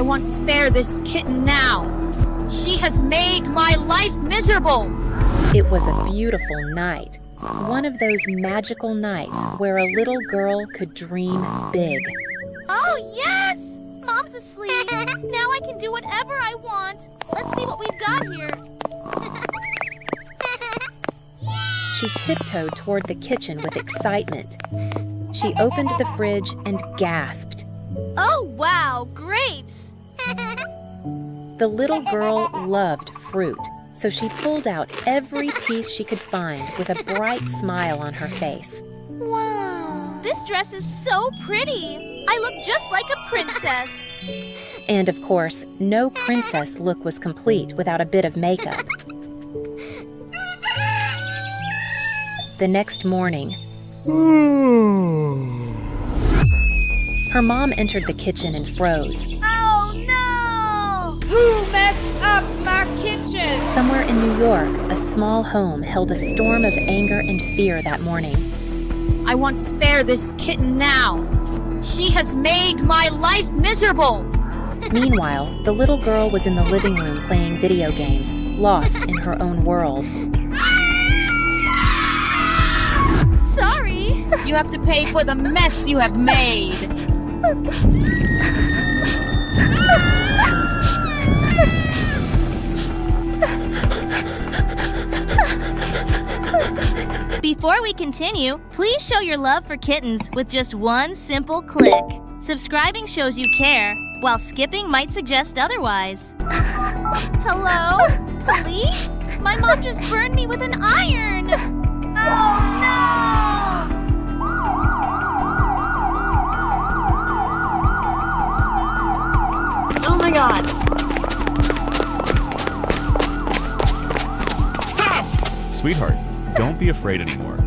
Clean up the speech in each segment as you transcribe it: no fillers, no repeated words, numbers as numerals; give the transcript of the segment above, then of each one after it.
won't spare this kitten now. She has made my life miserable. It was a beautiful night. One of those magical nights where a little girl could dream big. Oh, yes! Mom's asleep. Now I can do whatever I want. Let's see what we've got here. She tiptoed toward the kitchen with excitement. She opened the fridge and gasped. Oh, wow, grapes! The little girl loved fruit, so she pulled out every piece she could find with a bright smile on her face. Wow! This dress is so pretty! I look just like a princess! And of course, no princess look was complete without a bit of makeup. The next morning, her mom entered the kitchen and froze. Oh no! Who messed up my kitchen? Somewhere in New York, a small home held a storm of anger and fear that morning. I won't spare this kitten now. She has made my life miserable. Meanwhile, the little girl was in the living room playing video games, lost in her own world. Sorry! You have to pay for the mess you have made. Before we continue, please show your love for kittens with just one simple click. Subscribing shows you care, while skipping might suggest otherwise. Hello? Police? My mom just burned me with an iron! Oh no! Oh my God. Stop! Sweetheart, don't be afraid anymore.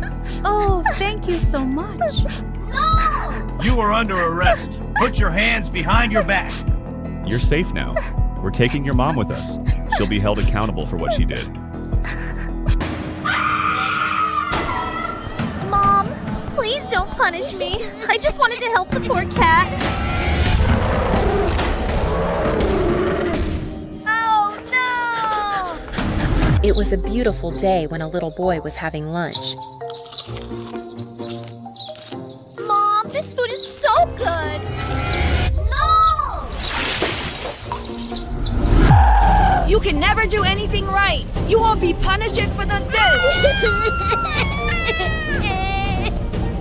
Oh, thank you so much. No! You are under arrest. Put your hands behind your back. You're safe now. We're taking your mom with us. She'll be held accountable for what she did. Mom, please don't punish me. I just wanted to help the poor cat. Oh no! It was a beautiful day when a little boy was having lunch. Mom, this food is so good. No! You can never do anything right. You won't be punished for this.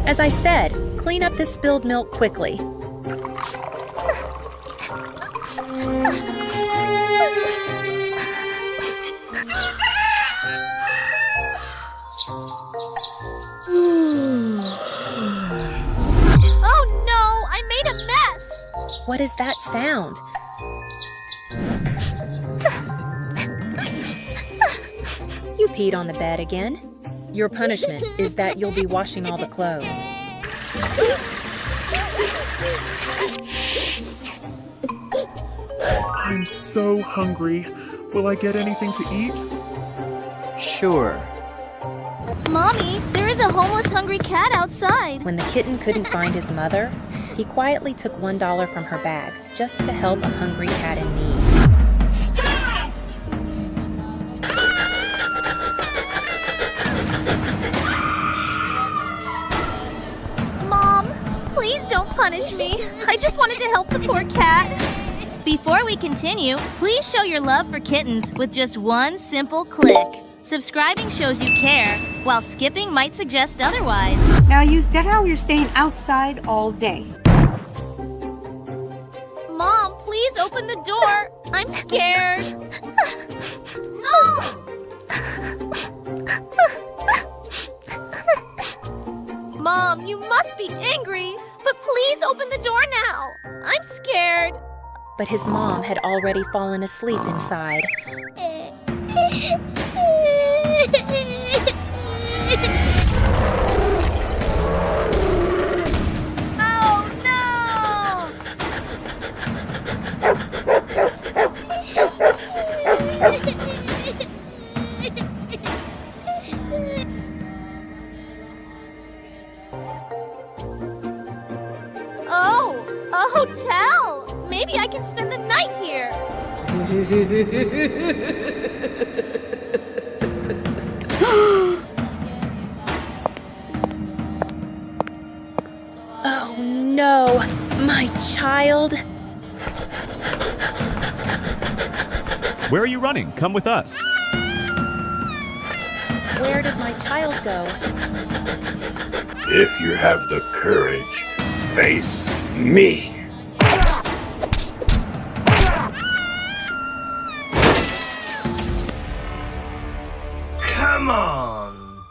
As I said, clean up the spilled milk quickly. Oh no, I made a mess. What is that sound? You peed on the bed again. Your punishment is that you'll be washing all the clothes. I'm so hungry. Will I get anything to eat? Sure. Mommy, there is a homeless hungry cat outside. When the kitten couldn't find his mother, he quietly took $1 from her bag just to help a hungry cat in need. Mom, please don't punish me. I just wanted to help the poor cat. Before we continue, please show your love for kittens with just one simple click. Subscribing shows you care, while skipping might suggest otherwise. Now that how you're staying outside all day. Mom, please open the door. I'm scared. No! Mom, you must be angry, but please open the door now. I'm scared. But his mom had already fallen asleep inside. Oh no! Oh, a hotel! Maybe I can spend the night right here. Oh no, my child. Where are you running? Come with us. Where did my child go? If you have the courage, face me. Come on.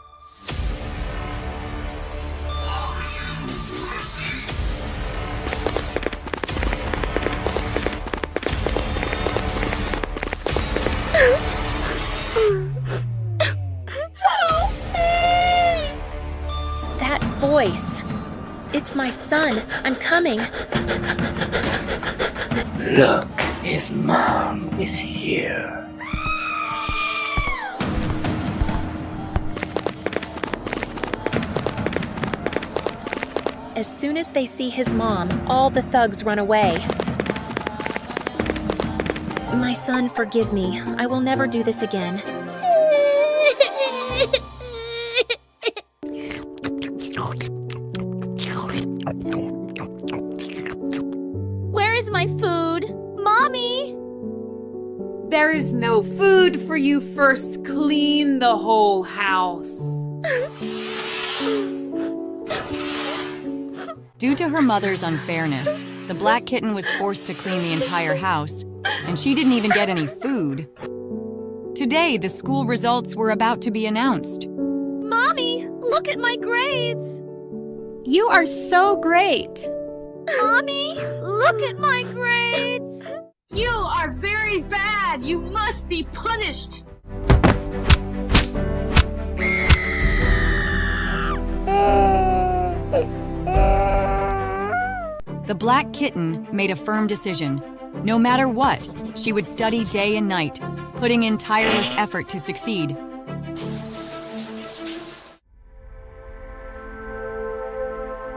That voice. It's my son. I'm coming. Look, his mom is here. As soon as they see his mom, all the thugs run away. My son, forgive me. I will never do this again. Where is my food? Mommy! There is no food for you. First clean the whole house. Due to her mother's unfairness, the black kitten was forced to clean the entire house, and she didn't even get any food. Today, the school results were about to be announced. Mommy, look at my grades. You are so great. Mommy, look at my grades. You are very bad. You must be punished. The black kitten made a firm decision. No matter what, she would study day and night, putting in tireless effort to succeed.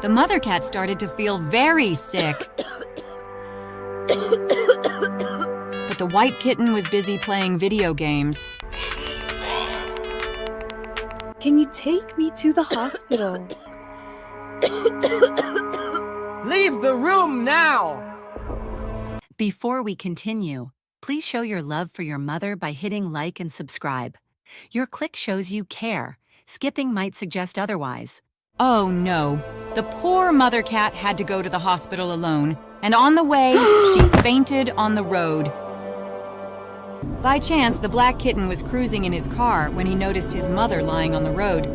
The mother cat started to feel very sick. But the white kitten was busy playing video games. Can you take me to the hospital? Leave the room now! Before we continue, please show your love for your mother by hitting like and subscribe. Your click shows you care. Skipping might suggest otherwise. Oh no, the poor mother cat had to go to the hospital alone, and on the way, she fainted on the road. By chance, the black kitten was cruising in his car when he noticed his mother lying on the road.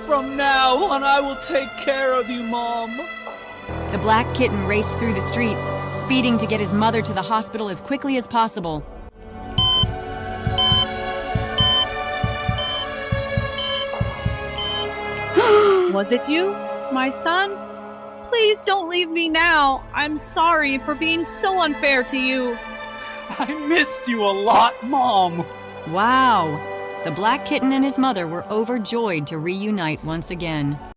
From now on, I will take care of you, Mom. The black kitten raced through the streets, speeding to get his mother to the hospital as quickly as possible. Was it you, my son? Please don't leave me now. I'm sorry for being so unfair to you. I missed you a lot, Mom. Wow! The black kitten and his mother were overjoyed to reunite once again.